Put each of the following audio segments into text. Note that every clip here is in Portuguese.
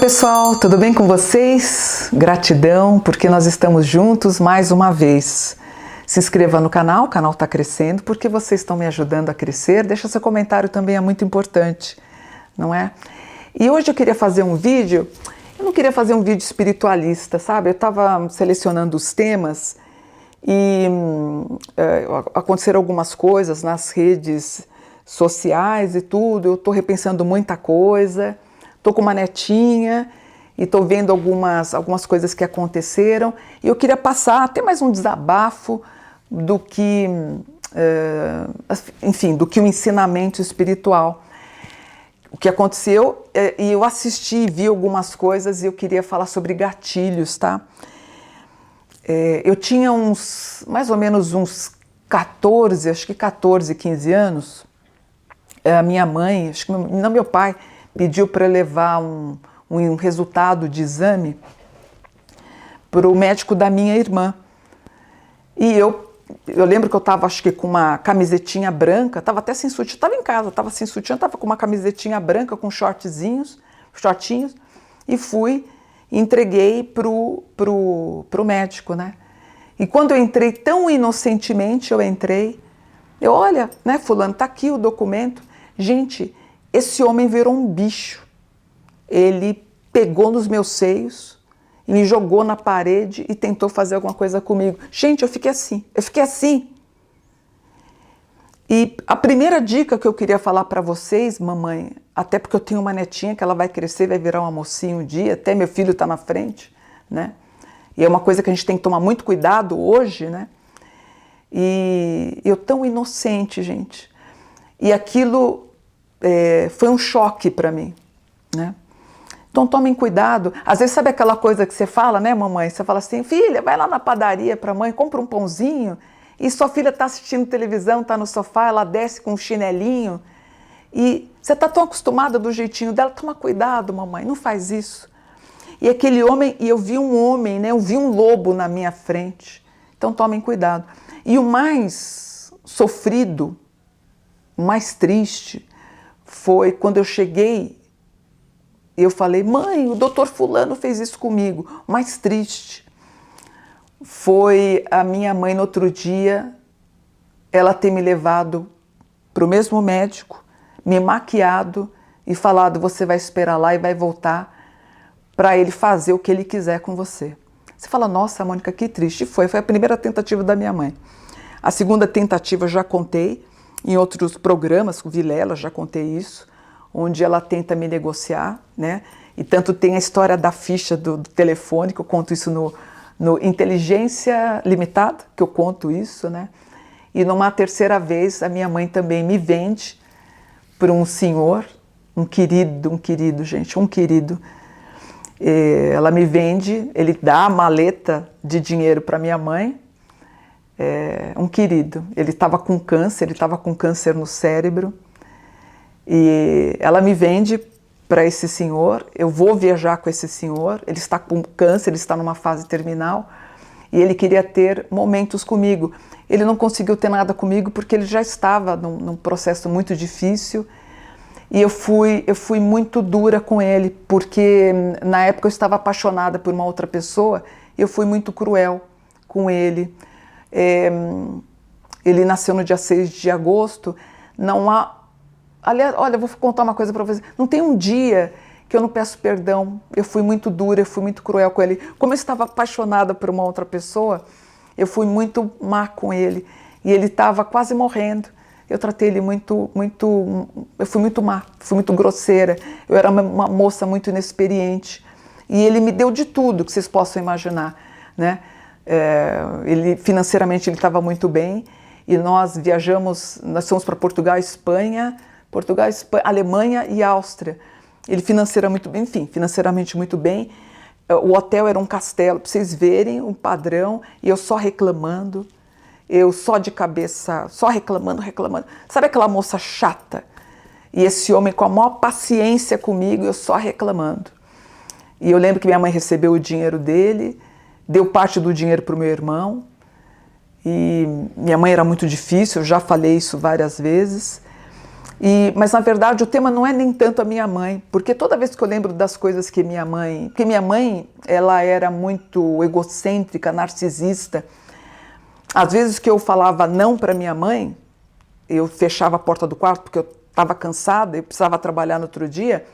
pessoal, tudo bem com vocês? Gratidão porque nós estamos juntos mais uma vez. Se inscreva no canal, o canal está crescendo porque vocês estão me ajudando a crescer. Deixa seu comentário também, é muito importante, não é? E hoje eu queria fazer um vídeo, eu não queria fazer um vídeo espiritualista, sabe? Eu estava selecionando os temas e aconteceram algumas coisas nas redes sociais e tudo, eu estou repensando muita coisa. Estou com uma netinha e estou vendo algumas coisas que aconteceram e eu queria passar até mais um desabafo do que, enfim, do que o ensinamento espiritual. O que aconteceu, e eu assisti, vi algumas coisas e eu queria falar sobre gatilhos, tá? Eu tinha mais ou menos uns 14, acho que 14, 15 anos, a minha mãe, acho que não meu pai, pediu para levar um resultado de exame para o médico da minha irmã. E eu lembro que eu estava, acho que com uma camisetinha branca, estava até sem sutiã, estava em casa, estava sem sutiã, estava com uma camisetinha branca, com shortinhos, e fui e entreguei pro médico, né? E quando eu entrei, tão inocentemente eu entrei, olha, né, fulano, tá aqui o documento. Gente, esse homem virou um bicho. Ele pegou nos meus seios e me jogou na parede e tentou fazer alguma coisa comigo. Gente, eu fiquei assim. E a primeira dica que eu queria falar para vocês, mamãe, até porque eu tenho uma netinha que ela vai crescer, vai virar uma mocinha um dia, até meu filho está na frente, né? E é uma coisa que a gente tem que tomar muito cuidado hoje, né? E eu tão inocente, gente. E aquilo foi um choque para mim, né? Então tomem cuidado. Às vezes sabe aquela coisa que você fala, né, mamãe? Você fala assim, filha, vai lá na padaria para a mãe, compra um pãozinho, e sua filha está assistindo televisão, está no sofá, ela desce com um chinelinho, e você está tão acostumada do jeitinho dela, toma cuidado, mamãe, não faz isso. E aquele homem, e eu vi um homem, né, eu vi um lobo na minha frente, então tomem cuidado. E o mais sofrido, o mais triste, foi quando eu cheguei, eu falei, mãe, o doutor fulano fez isso comigo. O mais triste foi a minha mãe no outro dia, ela ter me levado para o mesmo médico, me maquiado e falado, você vai esperar lá e vai voltar para ele fazer o que ele quiser com você. Você fala, nossa, Mônica, que triste. Foi a primeira tentativa da minha mãe. A segunda tentativa eu já contei, em outros programas, com Vilela, já contei isso, onde ela tenta me negociar, né? E tanto tem a história da ficha do telefone, que eu conto isso no Inteligência Limitada, que eu conto isso, né? E numa terceira vez, a minha mãe também me vende para um senhor, um querido, gente, um querido. Ela me vende, ele dá a maleta de dinheiro para minha mãe, um querido, ele estava com câncer no cérebro, e ela me vende para esse senhor, eu vou viajar com esse senhor, ele está com câncer, ele está numa fase terminal, e ele queria ter momentos comigo. Ele não conseguiu ter nada comigo porque ele já estava num processo muito difícil, e eu fui muito dura com ele, porque na época eu estava apaixonada por uma outra pessoa, e eu fui muito cruel com ele. Ele nasceu no dia 6 de agosto, não há... Aliás, olha, eu vou contar uma coisa para vocês, não tem um dia que eu não peço perdão, eu fui muito dura, eu fui muito cruel com ele. Como eu estava apaixonada por uma outra pessoa, eu fui muito má com ele, e ele estava quase morrendo. Eu tratei ele eu fui muito má, fui muito grosseira, eu era uma moça muito inexperiente, e ele me deu de tudo que vocês possam imaginar, né? Financeiramente ele estava muito bem, e nós fomos para Portugal, Espanha, Alemanha e Áustria. Ele financeiramente muito bem. O hotel era um castelo, para vocês verem o padrão, e eu só reclamando, eu só de cabeça, só reclamando. Sabe aquela moça chata? E esse homem com a maior paciência comigo, eu só reclamando. E eu lembro que minha mãe recebeu o dinheiro dele, deu parte do dinheiro para o meu irmão, e minha mãe era muito difícil, eu já falei isso várias vezes, Mas, na verdade, o tema não é nem tanto a minha mãe, porque toda vez que eu lembro das coisas que minha mãe... Porque minha mãe, ela era muito egocêntrica, narcisista. Às vezes que eu falava não para minha mãe, eu fechava a porta do quarto porque eu estava cansada e precisava trabalhar no outro dia,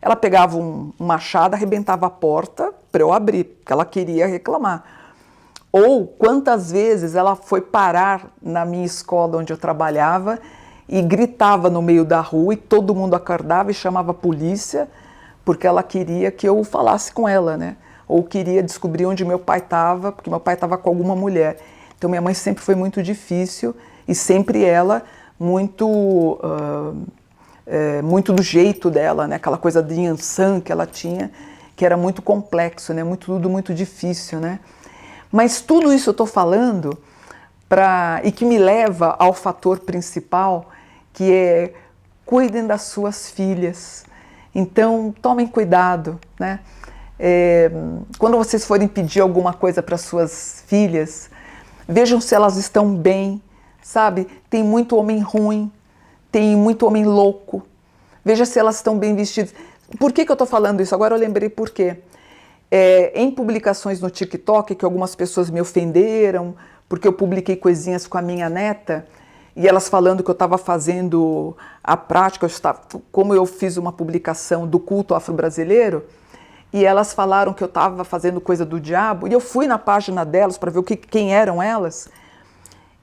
ela pegava um machado, arrebentava a porta para eu abrir, porque ela queria reclamar. Ou quantas vezes ela foi parar na minha escola onde eu trabalhava e gritava no meio da rua e todo mundo acordava e chamava a polícia porque ela queria que eu falasse com ela, né? Ou queria descobrir onde meu pai estava, porque meu pai estava com alguma mulher. Então minha mãe sempre foi muito difícil e sempre ela muito do jeito dela, né? Aquela coisa de Yansan que ela tinha, que era muito complexo, né? Tudo muito difícil, né? Mas tudo isso eu estou falando e que me leva ao fator principal, que é cuidem das suas filhas. Então, tomem cuidado, né? Quando vocês forem pedir alguma coisa para suas filhas, vejam se elas estão bem, sabe? Tem muito homem ruim, tem muito homem louco. Veja se elas estão bem vestidas. Por que eu estou falando isso? Agora eu lembrei por quê. Em publicações no TikTok, que algumas pessoas me ofenderam, porque eu publiquei coisinhas com a minha neta, e elas falando que eu estava fazendo a prática, como eu fiz uma publicação do culto afro-brasileiro, e elas falaram que eu estava fazendo coisa do diabo, e eu fui na página delas para ver quem eram elas,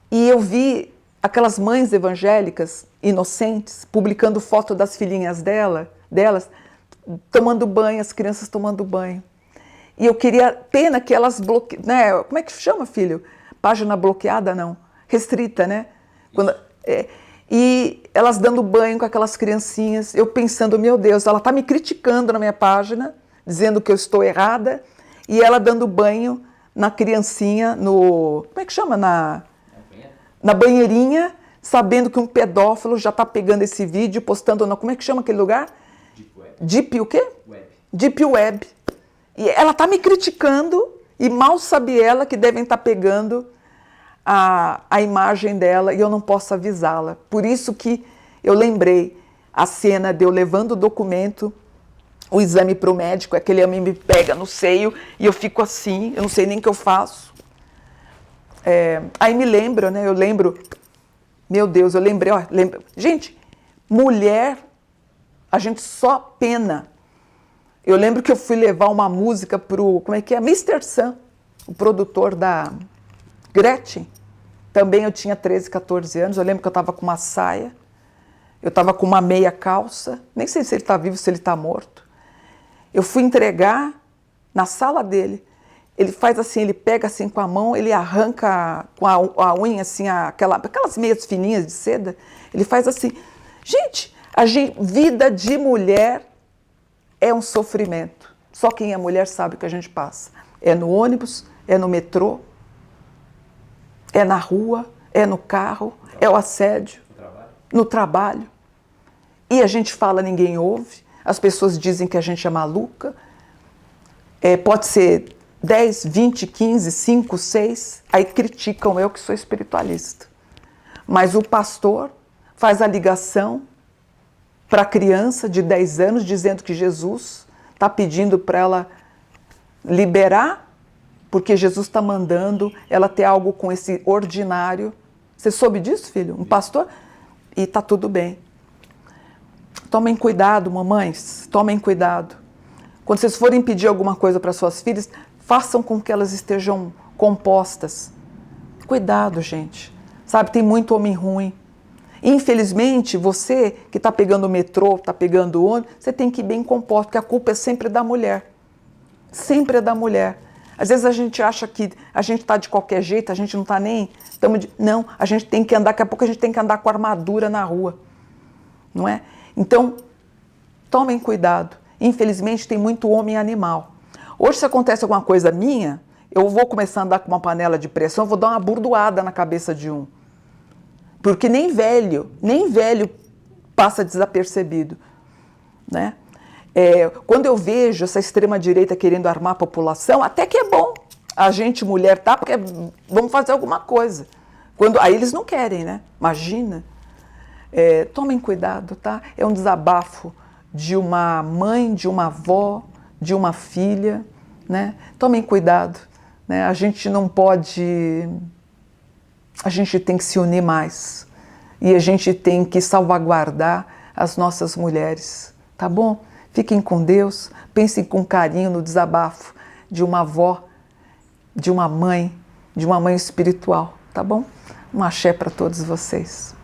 e eu vi aquelas mães evangélicas inocentes publicando foto das filhinhas delas tomando banho, as crianças tomando banho. E eu queria, pena que elas bloqueiam, né? Como é que chama, filho? Página bloqueada, não. Restrita, né? E elas dando banho com aquelas criancinhas, eu pensando, meu Deus, ela está me criticando na minha página, dizendo que eu estou errada, e ela dando banho na criancinha, como é que chama? Na banheirinha, sabendo que um pedófilo já está pegando esse vídeo, postando como é que chama aquele lugar? Deep Web. Deep o quê? Web. Deep Web. E ela está me criticando e mal sabe ela que devem estar pegando a imagem dela e eu não posso avisá-la. Por isso que eu lembrei a cena de eu levando o documento, o exame para o médico, aquele homem me pega no seio e eu fico assim, eu não sei nem o que eu faço. Aí me lembro, né? Eu lembro, meu Deus, eu lembrei, gente, mulher, a gente só pena. Eu lembro que eu fui levar uma música pro, Mr. Sam, o produtor da Gretchen. Também eu tinha 13, 14 anos, eu lembro que eu estava com uma saia, eu estava com uma meia calça, nem sei se ele está vivo, se ele está morto. Eu fui entregar na sala dele, ele faz assim, ele pega assim com a mão, ele arranca com a unha assim, aquelas meias fininhas de seda, ele faz assim. Gente, vida de mulher é um sofrimento. Só quem é mulher sabe o que a gente passa. É no ônibus, é no metrô, é na rua, é no carro, é o assédio, no trabalho. E a gente fala, ninguém ouve, as pessoas dizem que a gente é maluca. Pode ser 10, 20, 15, 5, 6, aí criticam eu que sou espiritualista. Mas o pastor faz a ligação para a criança de 10 anos, dizendo que Jesus está pedindo para ela liberar, porque Jesus está mandando ela ter algo com esse ordinário. Você soube disso, filho? Um pastor? E está tudo bem. Tomem cuidado, mamães, tomem cuidado. Quando vocês forem pedir alguma coisa para suas filhas, façam com que elas estejam compostas. Cuidado, gente. Sabe, tem muito homem ruim. Infelizmente, você que está pegando o metrô, está pegando o ônibus, você tem que ir bem composto, porque a culpa é sempre da mulher. Sempre é da mulher. Às vezes a gente acha que a gente está de qualquer jeito, a gente não está nem... Não, a gente tem que andar, daqui a pouco a gente tem que andar com armadura na rua. Não é? Então, tomem cuidado. Infelizmente, tem muito homem animal. Hoje, se acontece alguma coisa minha, eu vou começar a andar com uma panela de pressão, eu vou dar uma burdoada na cabeça de um. Porque nem velho passa desapercebido, né? Quando eu vejo essa extrema-direita querendo armar a população, até que é bom a gente, mulher, tá? Porque vamos fazer alguma coisa. Aí eles não querem, né? Imagina. Tomem cuidado, tá? É um desabafo de uma mãe, de uma avó, de uma filha, né? Tomem cuidado, né? A gente não pode... A gente tem que se unir mais e a gente tem que salvaguardar as nossas mulheres, tá bom? Fiquem com Deus, pensem com carinho no desabafo de uma avó, de uma mãe espiritual, tá bom? Um axé para todos vocês.